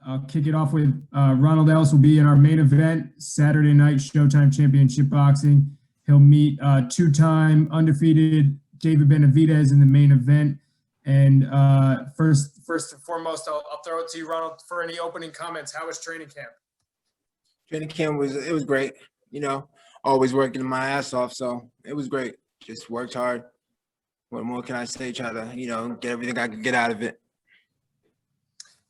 I'll kick it off with Ronald Ellis will be in our main event, Saturday night Showtime Championship Boxing. He'll meet two-time undefeated David Benavidez in the main event. And first and foremost, I'll throw it to you, Ronald, for any opening comments. How was training camp? Training camp was great. You know, always working my ass off, so it was great. Just worked hard. What more can I say? Try to, get everything I could get out of it.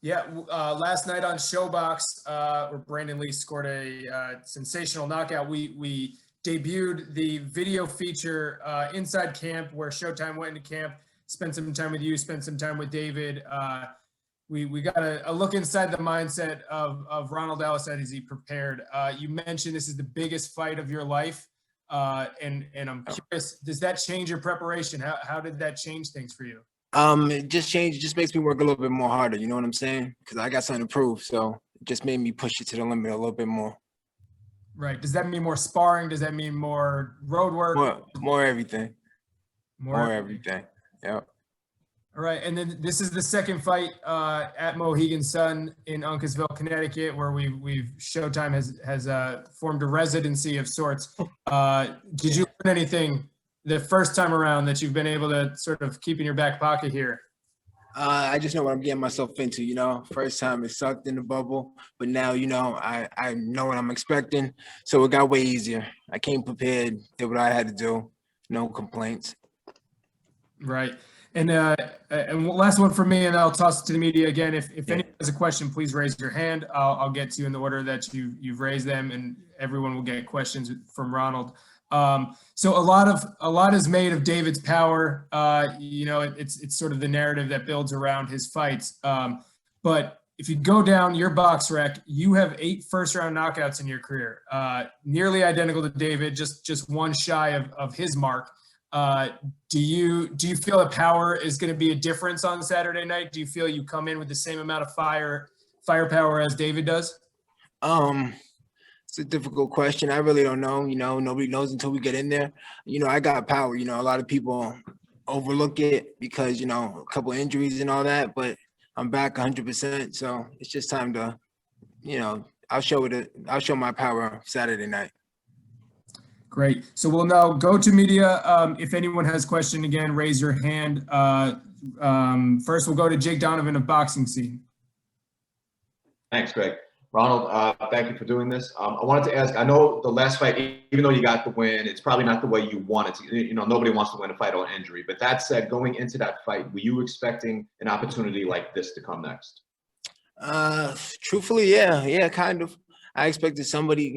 Yeah, last night on Showbox, where Brandon Lee scored a sensational knockout, we debuted the video feature inside camp, where Showtime went into camp, spent some time with you, spent some time with David. We got a look inside the mindset of Ronald Ellis as he prepared. You mentioned this is the biggest fight of your life, and I'm curious, does that change your preparation? How did that change things for you? It just makes me work a little bit more harder, you know what I'm saying? Because I got something to prove, so it just made me push it to the limit a little bit more. Right. Does that mean more sparring? Does that mean more road work? More everything. More everything. Yeah. All right, and then this is the second fight at Mohegan Sun in Uncasville, Connecticut, where Showtime has formed a residency of sorts. Did you learn anything the first time around that you've been able to sort of keep in your back pocket here? I just know what I'm getting myself into, First time it sucked in the bubble, but now, I know what I'm expecting. So it got way easier. I came prepared, did what I had to do. No complaints. Right. And last one for me, and I'll toss it to the media again. If anyone has a question, please raise your hand. I'll get to you in the order that you've raised them, and everyone will get questions from Ronald. So a lot is made of David's power. It's sort of the narrative that builds around his fights. But if you go down your box rec, you have 8 first-round knockouts in your career, nearly identical to David, just one shy of his mark. Do you feel that power is going to be a difference on Saturday night? Do you feel you come in with the same amount of firepower as David does? It's a difficult question. I really don't know. Nobody knows until we get in there. I got power. A lot of people overlook it because, a couple of injuries and all that, but I'm back 100%. So it's just time to, I'll show my power Saturday night. Great. So we'll now go to media. If anyone has a question, again, raise your hand. First, we'll go to Jake Donovan of Boxing Scene. Thanks, Greg. Ronald, thank you for doing this. I wanted to ask, I know the last fight, even though you got the win, it's probably not the way you wanted to. Nobody wants to win a fight on injury. But that said, going into that fight, were you expecting an opportunity like this to come next? Truthfully, yeah, kind of. I expected somebody,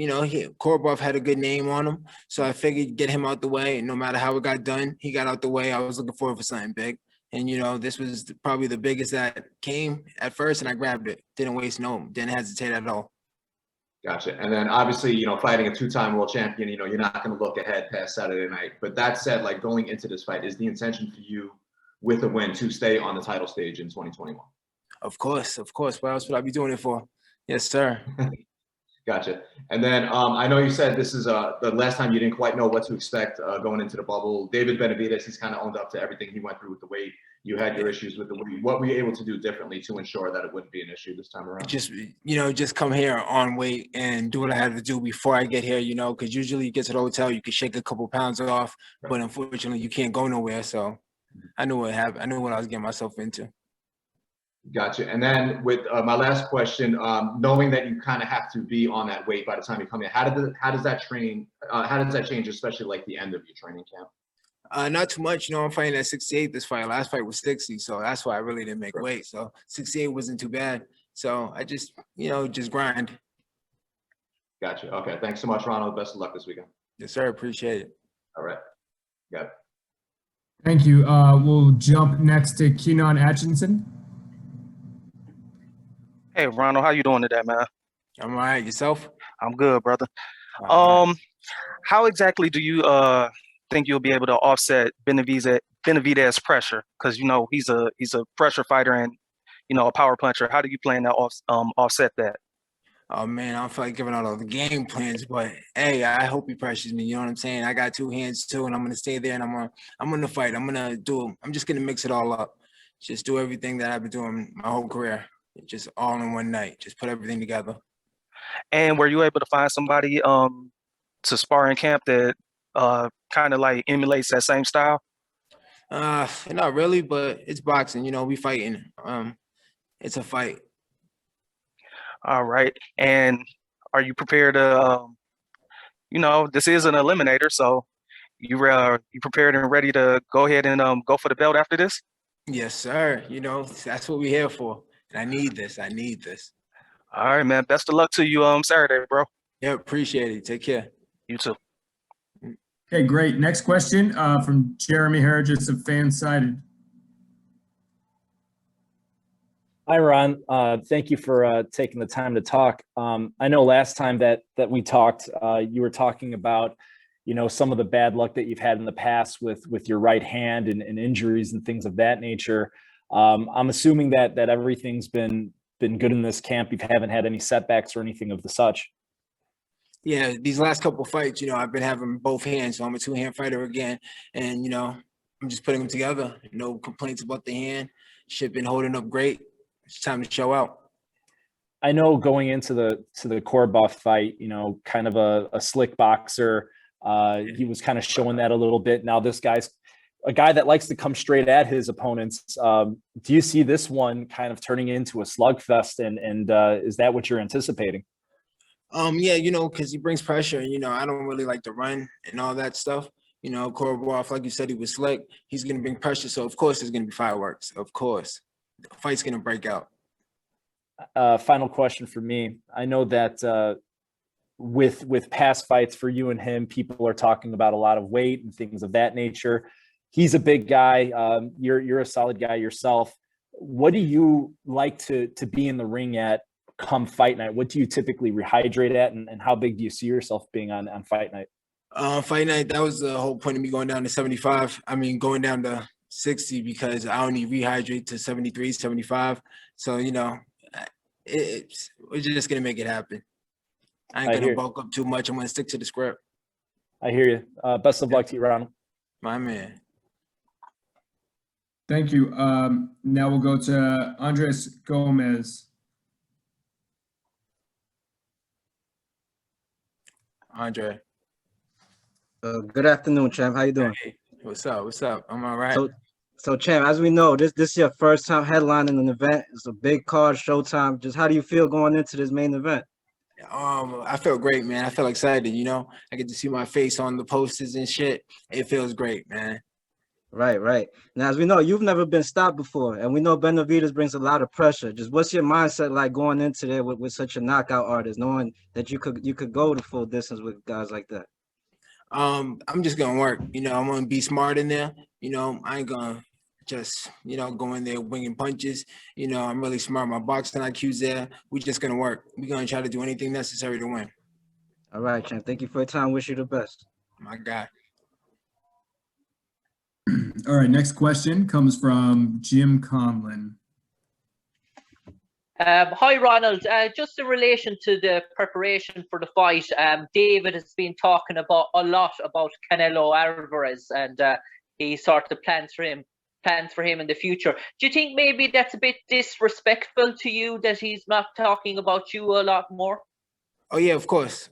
Korobov had a good name on him. So I figured get him out the way. And no matter how it got done, he got out the way. I was looking forward for something big. And, this was probably the biggest that came at first, and I grabbed it. Didn't didn't hesitate at all. Gotcha. And then obviously, fighting a 2-time world champion, you're not going to look ahead past Saturday night. But that said, like going into this fight, is the intention for you with a win to stay on the title stage in 2021? Of course. What else would I be doing it for? Yes, sir. Gotcha. And then I know you said this is the last time you didn't quite know what to expect going into the bubble. David Benavidez, he's kind of owned up to everything he went through with the weight. You had your issues with the weight. What were you able to do differently to ensure that it wouldn't be an issue this time around? Just come here on weight and do what I had to do before I get here, because usually you get to the hotel, you can shake a couple pounds off, right. But unfortunately you can't go nowhere. So I knew what happened. I knew what I was getting myself into. Gotcha. And then with my last question, knowing that you kind of have to be on that weight by the time you come in, how does that change, especially like the end of your training camp? Not too much. I'm fighting at 68 this fight. Last fight was 60, so that's why I really didn't make weight. So 68 wasn't too bad. So I just, just grind. Gotcha. Okay. Thanks so much, Ronald. Best of luck this weekend. Yes, sir. Appreciate it. All right. Got it. Thank you. We'll jump next to Keenan Atchison. Hey, Ronald, how you doing today, man? I'm all right. Yourself? I'm good, brother. Right. How exactly do you think you'll be able to offset Benavidez pressure? Because he's a pressure fighter and a power puncher. How do you plan to offset that? Oh man, I don't feel like giving out all the game plans, but hey, I hope he pressures me. You know what I'm saying? I got 2 hands too, and I'm gonna stay there, and I'm gonna fight. I'm just gonna mix it all up. Just do everything that I've been doing my whole career. just all in one night. Just put everything together. And were you able to find somebody to spar in camp that kind of like emulates that same style? Not really, but it's boxing. You know, we fighting. It's a fight. All right. And are you prepared to, you know, this is an eliminator, so you prepared and ready to go ahead and go for the belt after this? Yes, sir. You know, that's what we're here for. And I need this. I need this. All right, man. Best of luck to you Saturday, bro. Yeah, appreciate it. Take care. You too. Okay, great. Next question from Jeremy Hergis of Fansided. Hi, Ron. Thank you for taking the time to talk. I know last time that we talked, you were talking about, you know, some of the bad luck that you've had in the past with your right hand and injuries and things of that nature. I'm assuming that everything's been good in this camp. You haven't had any setbacks or anything of the such. Yeah, these last couple of fights, you know, I've been having both hands, so I'm a two-hand fighter again, and you know, I'm just putting them together. No complaints about the hand. Shit been holding up great. It's time to show out. I know going into the Korbuff fight, you know, kind of a slick boxer. He was kind of showing that a little bit. Now this guy's a guy that likes to come straight at his opponents. Do you see this one kind of turning into a slugfest? And is that what you're anticipating? Yeah, you know, because he brings pressure, and you know, I don't really like to run and all that stuff. You know, Korbuff, like you said, he was slick. He's gonna bring pressure, so of course there's gonna be fireworks. Of course, the fight's gonna break out. Final question for me. I know that with past fights for you and him, people are talking about a lot of weight and things of that nature. He's a big guy. You're a solid guy yourself. What do you like to be in the ring at come fight night? What do you typically rehydrate at, and how big do you see yourself being on fight night? Fight night, that was the whole point of me going down to 75. I mean, going down to 60 because I only rehydrate to 73, 75. So, you know, we're just going to make it happen. I ain't going to bulk up too much. I'm going to stick to the script. I hear you. Best of luck to you, Ronald. My man. Thank you. Now we'll go to Andreas Gomez. Andre. Good afternoon, champ. How you doing? Hey, what's up? What's up? I'm all right. So champ, as we know, this is your first time headlining an event. It's a big card, showtime. Just how do you feel going into this main event? I feel great, man. I feel excited, you know. I get to see my face on the posters and shit. It feels great, man. Right. Now, as we know, you've never been stopped before, and we know Benavidez brings a lot of pressure. Just what's your mindset like going into there with such a knockout artist, knowing that you could go the full distance with guys like that? I'm just gonna work. You know, I'm gonna be smart in there. You know, I ain't gonna just, you know, go in there winging punches. You know, I'm really smart. My boxing IQ's there. We're just gonna work. We're gonna try to do anything necessary to win. All right, champ. Thank you for your time. Wish you the best. My guy. All right, next question comes from Jim Conlon. Hi, Ronald. Just in relation to the preparation for the fight, David has been talking a lot about Canelo Alvarez and he sort of plans for him in the future. Do you think maybe that's a bit disrespectful to you that he's not talking about you a lot more? Oh yeah, of course.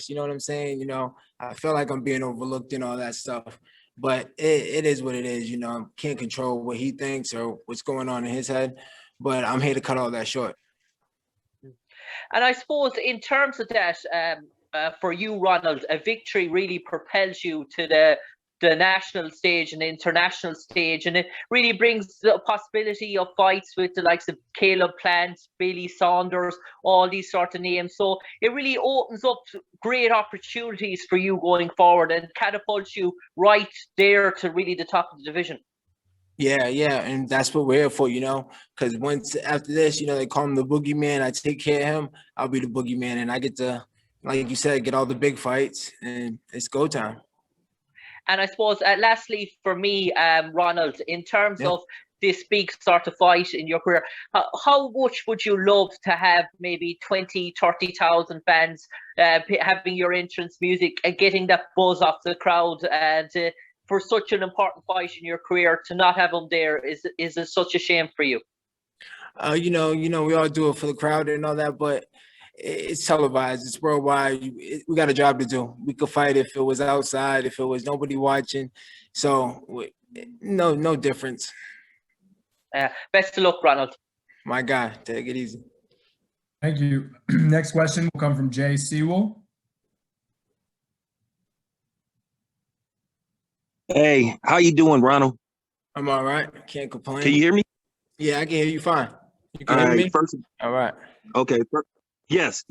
You know what I'm saying? You know, I feel like I'm being overlooked and all that stuff. But it is what it is, you know. I can't control what he thinks or what's going on in his head, but I'm here to cut all that short. And I suppose in terms of that, for you, Ronald, a victory really propels you to the national stage and the international stage, and it really brings the possibility of fights with the likes of Caleb Plant, Billy Saunders, all these sort of names. So it really opens up great opportunities for you going forward and catapults you right there to really the top of the division. Yeah, and that's what we're here for, you know, because once after this, you know, they call him the boogeyman. I take care of him. I'll be the boogeyman, and I get to, like you said, get all the big fights, and it's go time. And I suppose, lastly, for me, Ronald, in terms of this big sort of fight in your career, how much would you love to have maybe 20, 30,000 fans having your entrance music and getting that buzz off the crowd? And for such an important fight in your career, to not have them there is such a shame for you? We all do it for the crowd and all that, but it's televised. It's worldwide. We got a job to do. We could fight if it was outside, if it was nobody watching. So no difference. Best of luck, Ronald. My guy, take it easy. Thank you. Next question will come from Jay Sewell. Hey, how you doing, Ronald? I'm all right. Can't complain. Can you hear me? Yeah, I can hear you fine. You All can hear right. me? All right. Okay. Yes.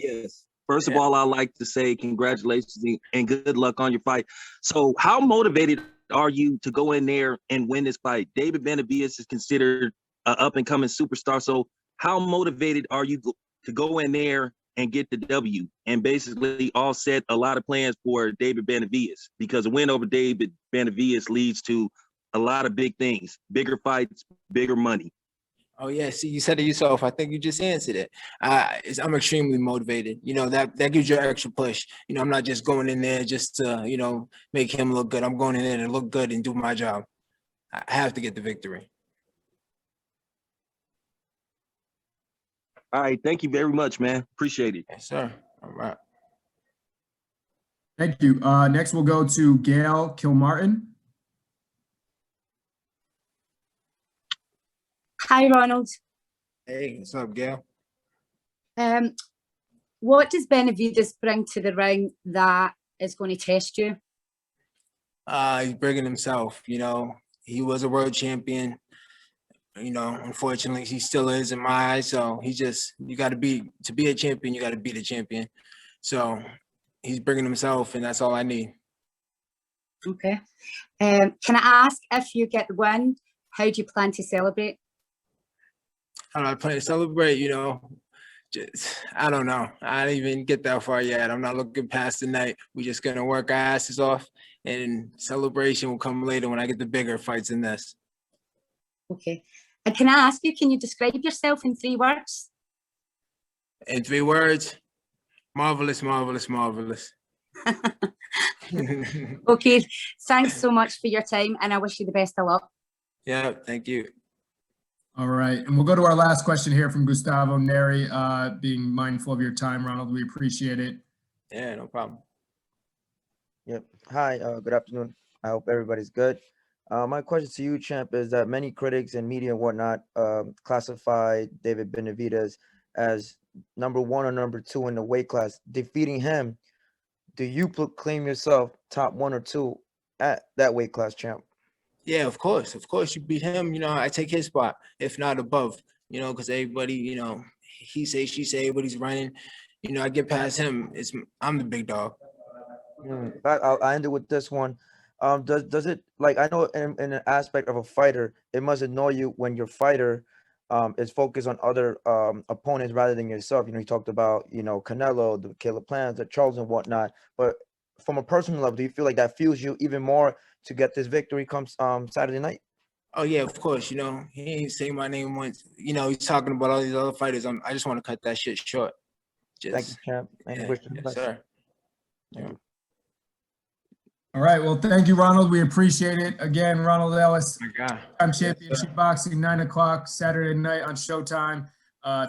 First of all, I'd like to say congratulations and good luck on your fight. So how motivated are you to go in there and win this fight? David Benavidez is considered an up-and-coming superstar. So how motivated are you to go in there and get the W and basically offset a lot of plans for David Benavidez? Because a win over David Benavidez leads to a lot of big things, bigger fights, bigger money. Oh yeah, see, you said it yourself. I think you just answered it. I'm extremely motivated. That gives you an extra push. I'm not just going in there just to make him look good. I'm going in there to look good and do my job. I have to get the victory. All right, thank you very much, man. Appreciate it. Yes, sir. All right. Thank you. Next, we'll go to Gail Kilmartin. Hi, Ronald. Hey, what's up, Gail? What does Benavidez bring to the ring that is going to test you? He's bringing himself. He was a world champion. Unfortunately, he still is in my eyes. So you got to be a champion. You got to beat a champion. So he's bringing himself, and that's all I need. Okay. Can I ask, if you get the win, how do you plan to celebrate? How do I plan to celebrate? I don't know. I didn't even get that far yet. I'm not looking past the night. We're just gonna work our asses off, and celebration will come later when I get the bigger fights in this. Okay. And can I ask you, can you describe yourself in 3 words? In 3 words, marvelous, marvelous, marvelous. Okay. Thanks so much for your time, and I wish you the best of luck. Yeah, thank you. All right, and we'll go to our last question here from Gustavo Neri. Being mindful of your time, Ronald, we appreciate it. Yeah, no problem. Yep. Hi, good afternoon. I hope everybody's good. My question to you, champ, is that many critics and media and whatnot classify David Benavidez as number 1 or number 2 in the weight class. Defeating him, do you claim yourself top 1 or 2 at that weight class, champ? Yeah, of course. Of course, you beat him. I take his spot, if not above. Because everybody, he say, she say, everybody's running. I get past him. I'm the big dog. I'll end it with this one. Does it, like, I know in an aspect of a fighter, it must annoy you when your fighter is focused on other opponents rather than yourself. You talked about, Canelo, the Caleb Plants, the Charles and whatnot. But from a personal level, do you feel like that fuels you even more to get this victory comes Saturday night? Oh yeah, of course. He ain't saying my name once. He's talking about all these other fighters. I just want to cut that shit short. Thank you, champ. And wish you the best. Sir. Yeah. All right, well, thank you, Ronald. We appreciate it. Again, Ronald Ellis, My God. Showtime Championship Boxing, 9 o'clock Saturday night on Showtime,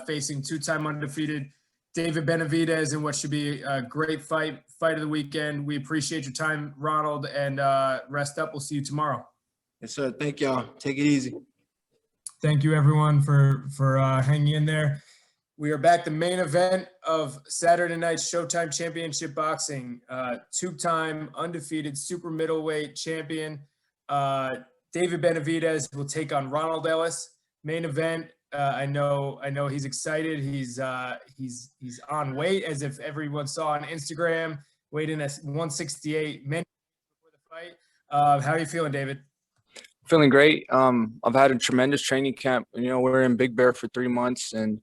facing 2-time undefeated David Benavidez in what should be a great fight of the weekend. We appreciate your time, Ronald, and rest up. We'll see you tomorrow. Yes, sir. Thank y'all. Take it easy. Thank you, everyone, for hanging in there. We are back. The main event of Saturday night's Showtime Championship Boxing. 2-time undefeated super middleweight champion David Benavidez will take on Ronald Ellis. Main event. I know he's excited. He's on weight, as if everyone saw on Instagram. Weighed in at 168 minutes before the fight. How are you feeling, David? Feeling great. I've had a tremendous training camp. We're in Big Bear for 3 months, and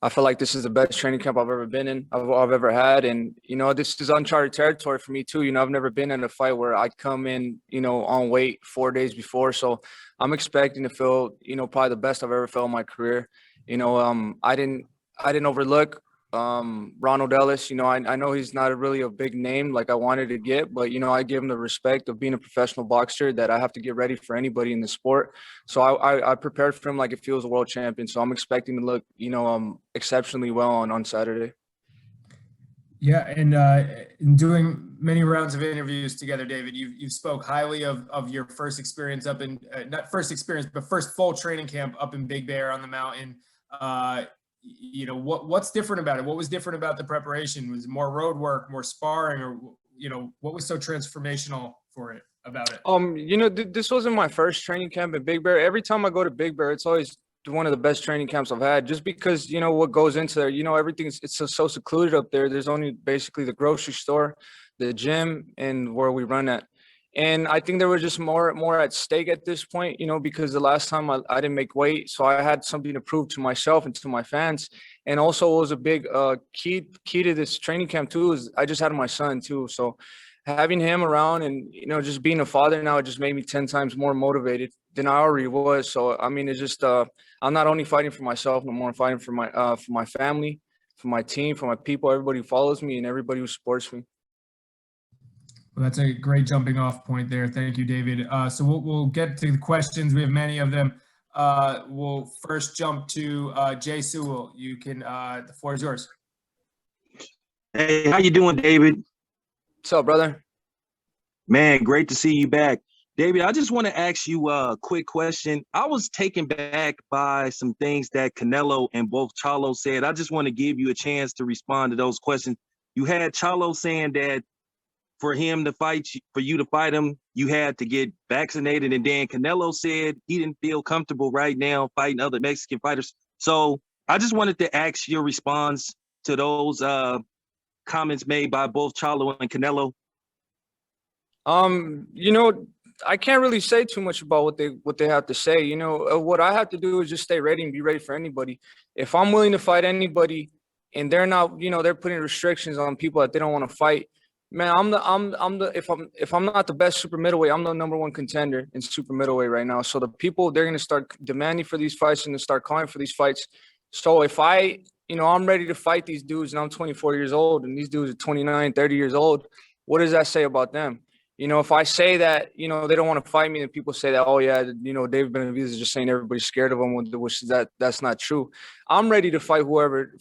I feel like this is the best training camp I've ever been in, I've ever had. And, this is uncharted territory for me too. I've never been in a fight where I come in, on weight 4 days before. So I'm expecting to feel, probably the best I've ever felt in my career. I didn't overlook Ronald Ellis. You know, I know he's not really a big name like I wanted to get, but, you know, I give him the respect of being a professional boxer that I have to get ready for anybody in the sport. So I prepared for him like if he was a world champion. So I'm expecting to look, you know, exceptionally well on Saturday. Yeah, and in doing many rounds of interviews together, David, you spoke highly of your first experience up in not first experience, but first full training camp up in Big Bear on the mountain. You know, what's different about it? What was different about the preparation? Was it more road work, more sparring, or, you know, what was so transformational for it about it? You know, this wasn't my first training camp in Big Bear. Every time I go to Big Bear, it's always one of the best training camps I've had, just because, you know, what goes into there, you know, it's so secluded up there. There's only basically the grocery store, the gym, and where we run at. And I think there was just more at stake at this point, you know, because the last time I didn't make weight. So I had something to prove to myself and to my fans. And also what was a big key to this training camp too, is I just had my son too. So having him around and, you know, just being a father now, it just made me 10 times more motivated than I already was. So, I mean, it's just, I'm not only fighting for myself, no more, I'm fighting for my family, for my team, for my people, everybody who follows me and everybody who supports me. Well, that's a great jumping off point there. Thank you, David. So we'll get to the questions. We have many of them. We'll first jump to Jay Sewell. You can, the floor is yours. Hey, how you doing, David? What's up, brother? Man, great to see you back. David, I just want to ask you a quick question. I was taken back by some things that Canelo and both Charlo said. I just want to give you a chance to respond to those questions. You had Charlo saying that for him to fight, for you to fight him, you had to get vaccinated. And then Canelo said he didn't feel comfortable right now fighting other Mexican fighters. So I just wanted to ask your response to those comments made by both Charlo and Canelo. You know, I can't really say too much about what they have to say. You know, what I have to do is just stay ready and be ready for anybody. If I'm willing to fight anybody and they're not, you know, they're putting restrictions on people that they don't want to fight, man, if I'm not the best super middleweight, I'm the #1 contender in super middleweight right now. So the people, they're going to start demanding for these fights and to start calling for these fights. So if you know, I'm ready to fight these dudes and I'm 24 years old and these dudes are 29, 30 years old, what does that say about them? You know, if I say that, you know, they don't want to fight me, then people say that, oh yeah, you know, David Benavidez is just saying everybody's scared of him, which that's not true. I'm ready to fight whoever,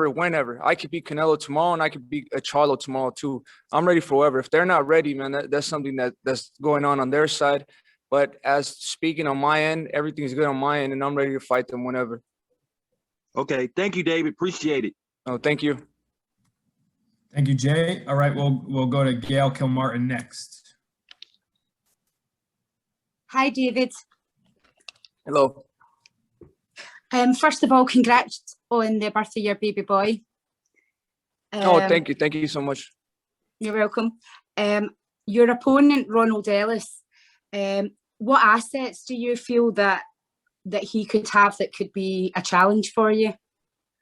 whenever. I could beat Canelo tomorrow and I could beat Charlo tomorrow too. I'm ready for whoever. If they're not ready, man, that's something that's going on their side. But as speaking on my end, everything's good on my end and I'm ready to fight them whenever. Okay. Thank you, David. Appreciate it. Oh, thank you. Thank you, Jay. All right, we'll go to Gail Kilmartin next. Hi, David. Hello. First of all, congrats on the birth of your baby boy. Oh, thank you. Thank you so much. You're welcome. Your opponent, Ronald Ellis, what assets do you feel that he could have that could be a challenge for you?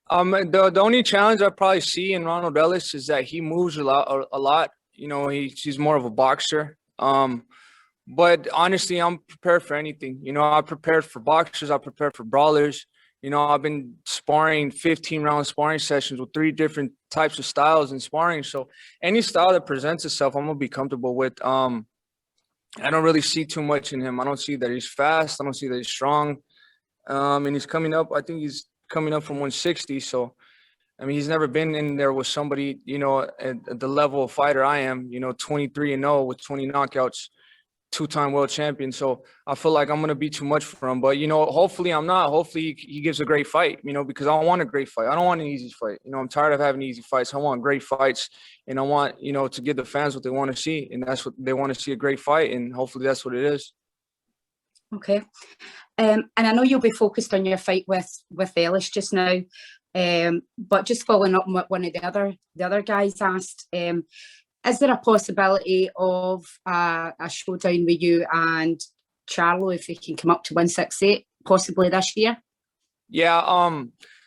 The only challenge I probably see in Ronald Ellis is that he moves a lot. You know, he's more of a boxer. But honestly, I'm prepared for anything. You know, I prepared for boxers. I prepared for brawlers. You know, I've been sparring 15-round sparring sessions with 3 different types of styles in sparring. So any style that presents itself, I'm gonna be comfortable with. I don't really see too much in him. I don't see that he's fast. I don't see that he's strong. And he's coming up. I think he's coming up from 160. So, I mean, he's never been in there with somebody, you know, at the level of fighter I am, you know, 23-0 with 20 knockouts, 2-time world champion. So I feel like I'm going to be too much for him. But, you know, hopefully I'm not. Hopefully he gives a great fight, you know, because I want a great fight. I don't want an easy fight. You know, I'm tired of having easy fights. I want great fights. And I want, you know, to give the fans what they want to see. And that's what they want to see, a great fight. And hopefully that's what it is. Okay. And I know you'll be focused on your fight with Ellis just now, but just following up on what one of the other guys asked, is there a possibility of a showdown with you and Charlo if he can come up to 168 possibly this year? Yeah.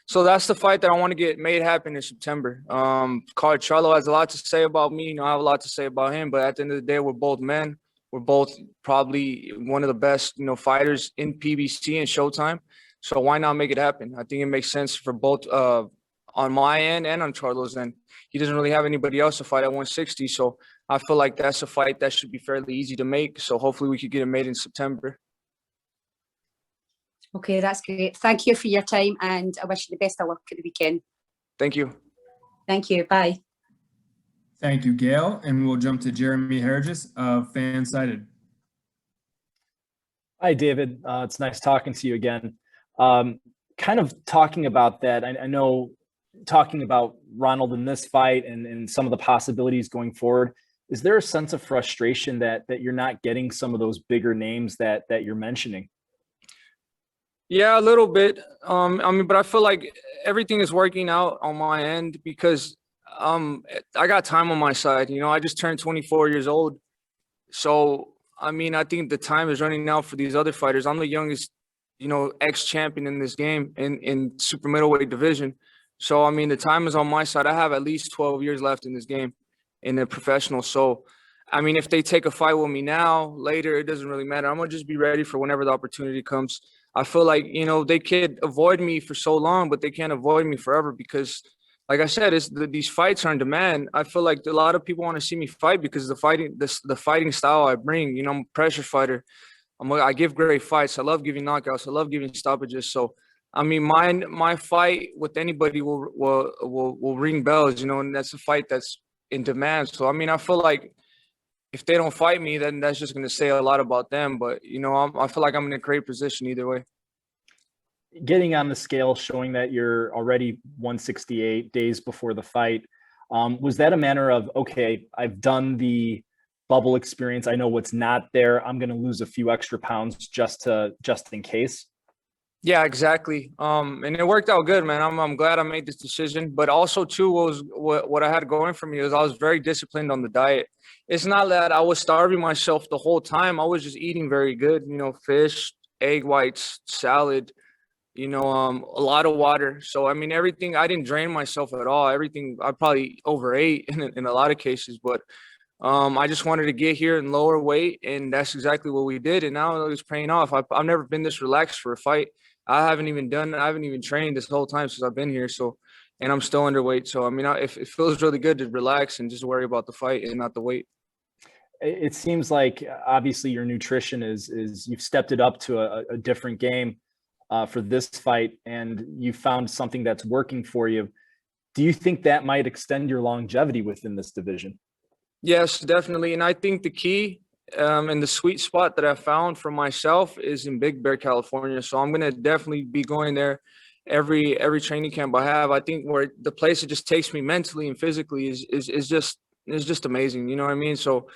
So that's the fight that I want to get made happen in September. Charlo has a lot to say about me. You know, I have a lot to say about him. But at the end of the day, we're both men. We're both probably one of the best, you know, fighters in PBC and Showtime. So why not make it happen? I think it makes sense for both on my end and on Charlo's end. He doesn't really have anybody else to fight at 160. So I feel like that's a fight that should be fairly easy to make. So hopefully we could get it made in September. Okay, that's great. Thank you for your time, and I wish you the best of luck at the weekend. Thank you. Thank you. Bye. Thank you, Gail. And we'll jump to Jeremy Hergis of Fansided. Hi, David. It's nice talking to you again. Kind of talking about that, I know talking about Ronald in this fight and some of the possibilities going forward, is there a sense of frustration that you're not getting some of those bigger names that you're mentioning? Yeah, a little bit. I mean, but I feel like everything is working out on my end because I got time on my side. You know, I just turned 24 years old. So, I mean, I think the time is running out for these other fighters. I'm the youngest, you know, ex-champion in this game in super middleweight division. So, I mean, the time is on my side. I have at least 12 years left in this game in the professional. So, I mean, if they take a fight with me now, later, it doesn't really matter. I'm going to just be ready for whenever the opportunity comes. I feel like, you know, they could avoid me for so long, but they can't avoid me forever because, like I said, these fights are in demand. I feel like a lot of people want to see me fight because the fighting style I bring. You know, I'm a pressure fighter. I give great fights. I love giving knockouts. I love giving stoppages. So, I mean, my fight with anybody will ring bells. You know, and that's a fight that's in demand. So, I mean, I feel like if they don't fight me, then that's just going to say a lot about them. But, you know, I feel like I'm in a great position either way. Getting on the scale, showing that you're already 168 days before the fight, was that a matter of, okay, I've done the bubble experience, I know what's not there, I'm going to lose a few extra pounds just in case? Yeah, exactly. And it worked out good, man. I'm glad I made this decision. But also, too, what I had going for me was I was very disciplined on the diet. It's not that I was starving myself the whole time. I was just eating very good, you know, fish, egg whites, salad, you know, a lot of water. So, I mean, everything, I didn't drain myself at all. Everything, I probably overate in a lot of cases. But I just wanted to get here and lower weight. And that's exactly what we did. And now it's paying off. I've never been this relaxed for a fight. I haven't even trained this whole time since I've been here. So, and I'm still underweight. So, I mean, it feels really good to relax and just worry about the fight and not the weight. It seems like obviously your nutrition is you've stepped it up to a different game for this fight, and you found something that's working for you. Do you think that might extend your longevity within this division? Yes, definitely. And I think the key and the sweet spot that I found for myself is in Big Bear, California. So I'm going to definitely be going there every training camp I have. I think where the place it just takes me mentally and physically is just amazing. You know what I mean? So,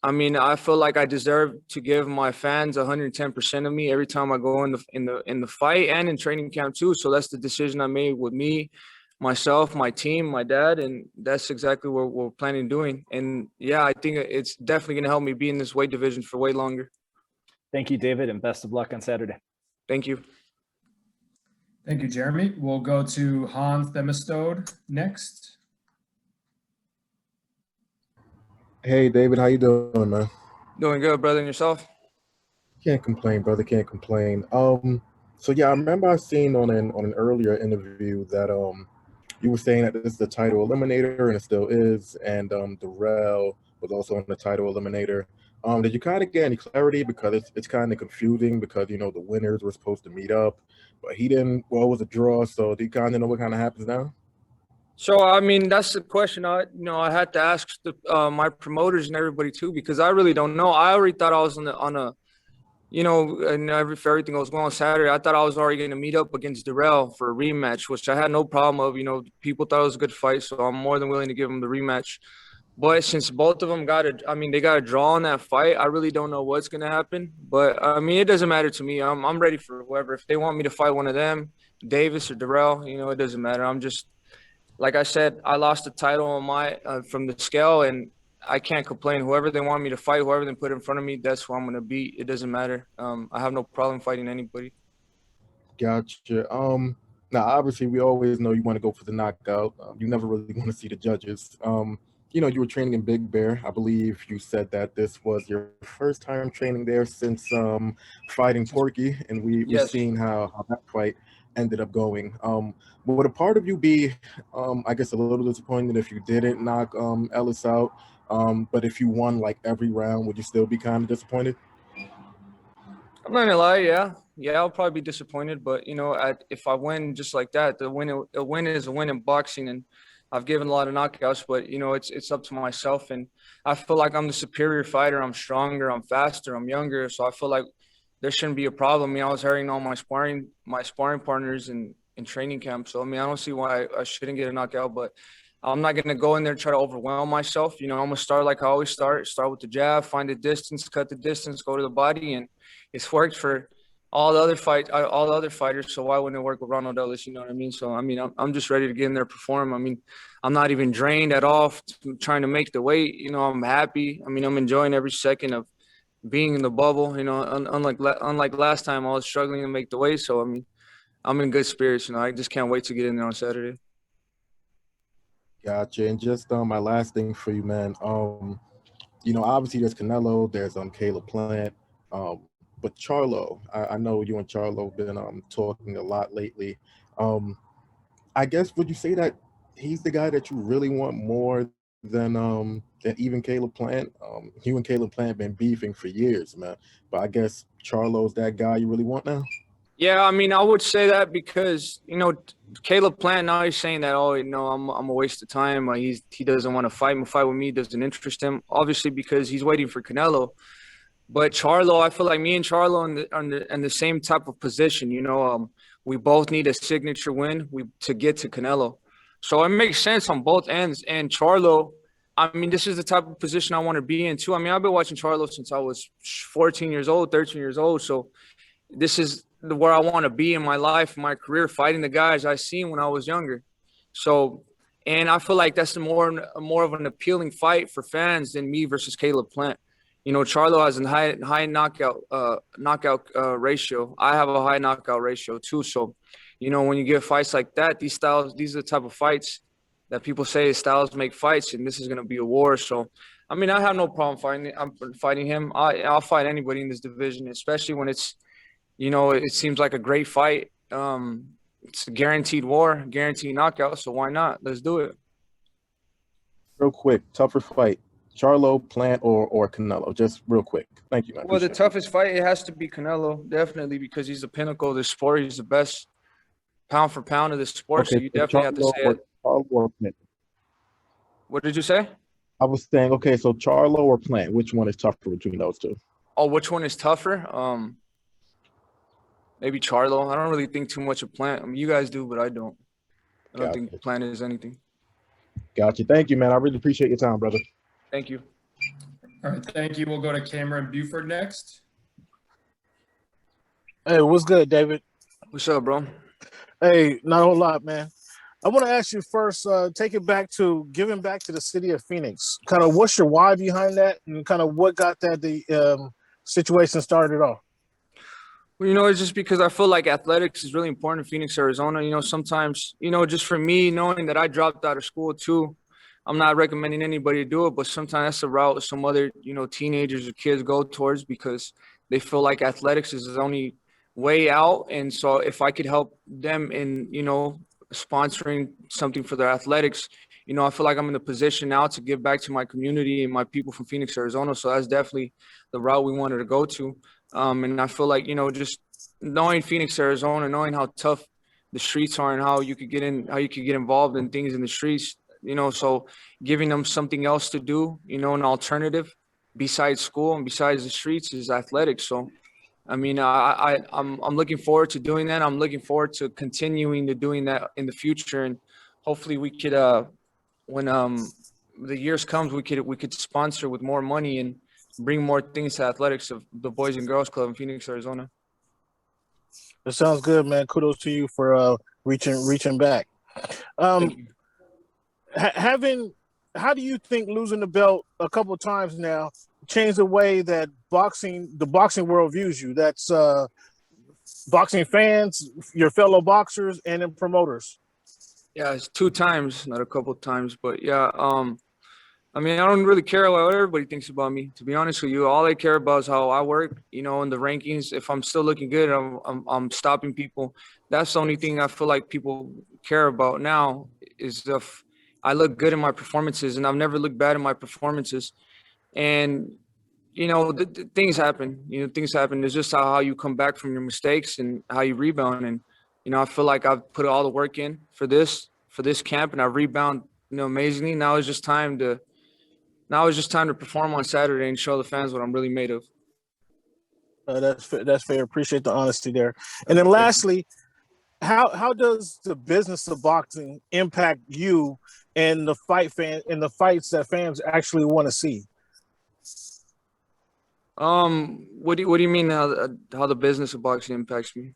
I mean, I feel like I deserve to give my fans 110% of me every time I go in the fight and in training camp too. So that's the decision I made with me, myself, my team, my dad, and that's exactly what we're planning on doing. And yeah, I think it's definitely going to help me be in this weight division for way longer. Thank you, David, and best of luck on Saturday. Thank you. Thank you, Jeremy. We'll go to Hans Themistode next. Hey, David, how you doing, man? Doing good, brother, and yourself? Can't complain, brother. Can't complain. So yeah, I remember I seen on an earlier interview that you were saying that this is the title eliminator, and it still is, and Darrell was also on the title eliminator. Did you kind of get any clarity, because it's kind of confusing, because you know the winners were supposed to meet up, but he didn't. Well, it was a draw, so do you kind of know what kind of happens now? So, I mean, that's the question I had to ask my promoters and everybody too, because I really don't know. I already thought I was on a, you know, and if everything was going on Saturday, I thought I was already going to meet up against Darrell for a rematch, which I had no problem of. You know, people thought it was a good fight, so I'm more than willing to give them the rematch. But since both of them they got a draw on that fight, I really don't know what's going to happen. But, I mean, it doesn't matter to me. I'm ready for whoever. If they want me to fight one of them, Davis or Darrell, you know, it doesn't matter. I'm just – like I said, I lost the title on from the scale, and I can't complain. Whoever they want me to fight, whoever they put in front of me, that's who I'm going to beat. It doesn't matter. I have no problem fighting anybody. Gotcha. Now, obviously, we always know you want to go for the knockout. You never really want to see the judges. You know, you were training in Big Bear. I believe you said that this was your first time training there since fighting Porky, and we've Yes. seen how that fight ended up going. Would a part of you be, I guess, a little disappointed if you didn't knock Ellis out? But if you won like every round, would you still be kind of disappointed? I'm not gonna lie, yeah, I'll probably be disappointed, but if I win just like that, a win is a win in boxing, and I've given a lot of knockouts, but it's up to myself, and I feel like I'm the superior fighter. I'm stronger, I'm faster, I'm younger, so I feel like there shouldn't be a problem. I mean, I was hurting all my sparring partners in training camp, so I mean, I don't see why I shouldn't get a knockout, but I'm not gonna go in there and try to overwhelm myself. I'm gonna start like I always start with the jab, find the distance, cut the distance, go to the body, and it's worked for all the other fighters. So why wouldn't it work with Ronald Ellis? You know what I mean? So I mean, I'm just ready to get in there, perform. I mean, I'm not even drained at all trying to make the weight. I'm happy. I mean, I'm enjoying every second of being in the bubble. Unlike last time, I was struggling to make the weight. So I mean, I'm in good spirits. I just can't wait to get in there on Saturday. Gotcha. And just my last thing for you, man. Obviously there's Canelo, there's Caleb Plant, but Charlo. I know you and Charlo have been talking a lot lately. I guess would you say that he's the guy that you really want more than even Caleb Plant? You and Caleb Plant been beefing for years, man. But I guess Charlo's that guy you really want now? Yeah, I mean, I would say that because Caleb Plant, now he's saying that, I'm a waste of time. He doesn't want to fight with me, doesn't interest him. Obviously, because he's waiting for Canelo. But Charlo, I feel like me and Charlo in the same type of position. We both need a signature win to get to Canelo. So it makes sense on both ends. And Charlo, I mean, this is the type of position I want to be in too. I mean, I've been watching Charlo since I was 14 years old, 13 years old. So this is where I want to be in my life, my career, fighting the guys I seen when I was younger. So, and I feel like that's more of an appealing fight for fans than me versus Caleb Plant. Charlo has a high knockout ratio. I have a high knockout ratio too. So, when you get fights like that, these are the type of fights that people say styles make fights, and this is going to be a war. So, I mean, I have no problem fighting him. I'll fight anybody in this division, especially when it's, it seems like a great fight. It's a guaranteed war, guaranteed knockout. So why not? Let's do it. Real quick, tougher fight. Charlo, Plant, or Canelo? Just real quick. Thank you, man. Well, the toughest fight, it has to be Canelo, definitely, because he's the pinnacle of the sport. He's the best pound for pound of the sport. Okay, so you definitely have to say it. Charlo or Plant? What did you say? I was saying, okay, so Charlo or Plant, which one is tougher between those two? Oh, which one is tougher? Maybe Charlo. I don't really think too much of Plant. I mean, you guys do, but I don't. I don't think Plant is anything. Gotcha. Thank you, man. I really appreciate your time, brother. Thank you. All right, thank you. We'll go to Cameron Buford next. Hey, what's good, David? What's up, bro? Hey, not a whole lot, man. I want to ask you first, giving back to the city of Phoenix. Kind of what's your why behind that, and kind of what got the situation started off? Well, it's just because I feel like athletics is really important in Phoenix, Arizona. Sometimes, just for me, knowing that I dropped out of school too, I'm not recommending anybody to do it, but sometimes that's a route some other, teenagers or kids go towards because they feel like athletics is the only way out. And so if I could help them in, sponsoring something for their athletics, I feel like I'm in the position now to give back to my community and my people from Phoenix, Arizona. So that's definitely the route we wanted to go to. And I feel like, just knowing Phoenix, Arizona, knowing how tough the streets are and how you could get involved in things in the streets, so giving them something else to do, an alternative besides school and besides the streets is athletics. So, I mean, I'm looking forward to doing that. I'm looking forward to continuing to doing that in the future. And hopefully we could, when the years comes, we could sponsor with more money and bring more things to athletics of the Boys and Girls Club in Phoenix, Arizona. That sounds good, man. Kudos to you for reaching back. How do you think losing the belt a couple of times now changed the way that the boxing world views you? That's boxing fans, your fellow boxers, and then promoters. Yeah, it's 2 times, not a couple of times, but yeah. I mean, I don't really care what everybody thinks about me. To be honest with you, all I care about is how I work. You know, in the rankings. If I'm still looking good, I'm stopping people. That's the only thing I feel like people care about now is if I look good in my performances, and I've never looked bad in my performances. And you know, things happen. You know, things happen. It's just how you come back from your mistakes and how you rebound. And you know, I feel like I've put all the work in for this camp, and I rebound, you know, amazingly. Now it's just time to perform on Saturday and show the fans what I'm really made of. That's fair. Appreciate the honesty there. And then lastly, how does the business of boxing impact you and the fights that fans actually want to see? What do you mean how the business of boxing impacts me?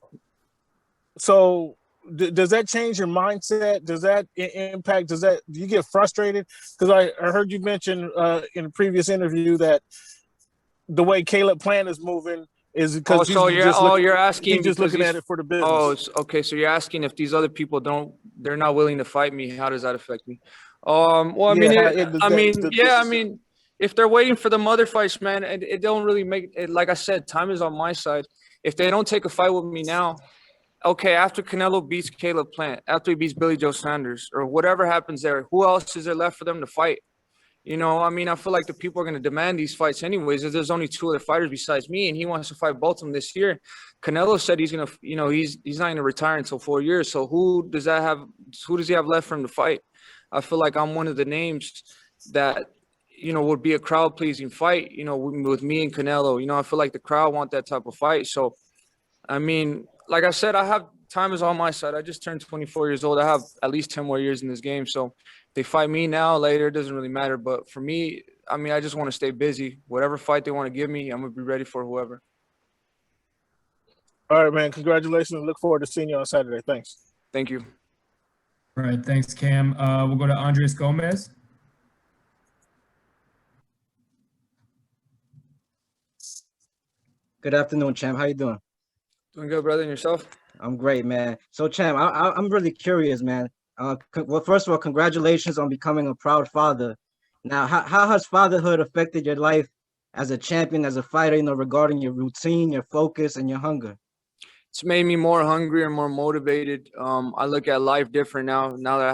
So does that change your mindset? Does that impact? Do you get frustrated? Because I heard you mention in a previous interview that the way Caleb Plant is moving is because you're asking he's just looking at it for the business. Oh, okay. So you're asking if these other people they're not willing to fight me. How does that affect me? Well, I mean, if they're waiting for the other fights, man, it don't really make it. Like I said, time is on my side. If they don't take a fight with me now, okay, after Canelo beats Caleb Plant, after he beats Billy Joe Sanders, or whatever happens there, who else is there left for them to fight? You know, I mean, I feel like the people are going to demand these fights anyways. If there's only two other fighters besides me, and he wants to fight both of them this year, Canelo said he's going to, you know, he's not going to retire until 4 years. So who does he have left for him to fight? I feel like I'm one of the names that, you know, would be a crowd pleasing fight, you know, with me and Canelo. You know, I feel like the crowd want that type of fight. So, I mean, like I said, time is on my side. I just turned 24 years old. I have at least 10 more years in this game. So they fight me now, later, it doesn't really matter. But for me, I mean, I just want to stay busy. Whatever fight they want to give me, I'm going to be ready for whoever. All right, man. Congratulations. Look forward to seeing you on Saturday. Thanks. Thank you. All right. Thanks, Cam. We'll go to Andreas Gomez. Good afternoon, champ. How you doing? Doing good, brother. And yourself? I'm great, man. So, champ, I'm really curious, man. Well, first of all, congratulations on becoming a proud father. Now, how has fatherhood affected your life as a champion, as a fighter, you know, regarding your routine, your focus, and your hunger? It's made me more hungry and more motivated. I look at life different now that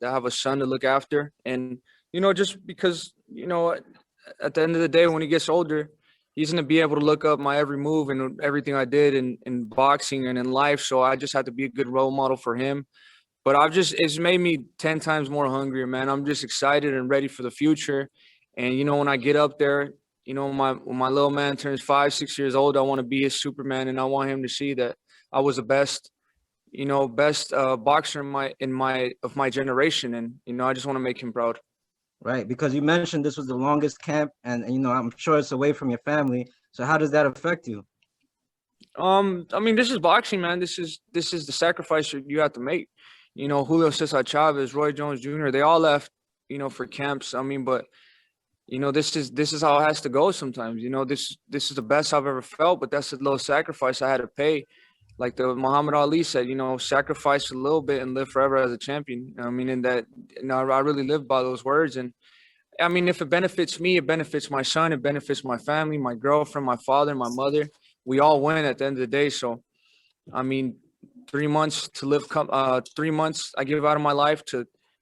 I have a son to look after. And, you know, just because, you know, at the end of the day, when he gets older, he's going to be able to look up my every move and everything I did in boxing and in life. So I just have to be a good role model for him. But it's made me 10 times more hungrier, man. I'm just excited and ready for the future. And, you know, when I get up there, you know, when my little man turns 5, 6 years old, I want to be his Superman. And I want him to see that I was the best boxer of my generation. And, you know, I just want to make him proud. Right, because you mentioned this was the longest camp, and you know, I'm sure it's away from your family. So how does that affect you? I mean, this is boxing, man. This is the sacrifice you have to make. You know, Julio Cesar Chavez, Roy Jones Jr., they all left, you know, for camps. I mean, but you know, this is how it has to go sometimes. You know, this is the best I've ever felt, but that's a little sacrifice I had to pay. Like the Muhammad Ali said, you know, sacrifice a little bit and live forever as a champion. I mean, I really live by those words. And I mean, if it benefits me, it benefits my son, it benefits my family, my girlfriend, my father, my mother. We all win at the end of the day. So, I mean, 3 months to live, 3 months I give out of my life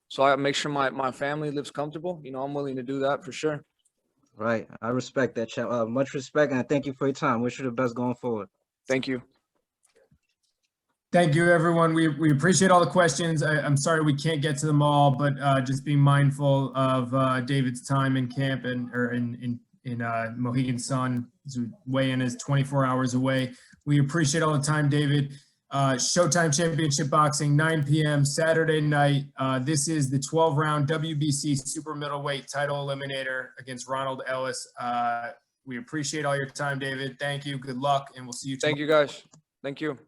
so I make sure my family lives comfortable. You know, I'm willing to do that for sure. Right. I respect that, champ. Much respect, and thank you for your time. Wish you the best going forward. Thank you. Thank you, everyone. We appreciate all the questions. I'm sorry we can't get to them all, but just being mindful of David's time in camp or in Mohegan Sun. Weigh-in is 24 hours away. We appreciate all the time, David. Showtime Championship Boxing, 9 p.m. Saturday night. This is the 12-round WBC super middleweight title eliminator against Ronald Ellis. We appreciate all your time, David. Thank you. Good luck, and we'll see you tomorrow. Thank you, guys. Thank you.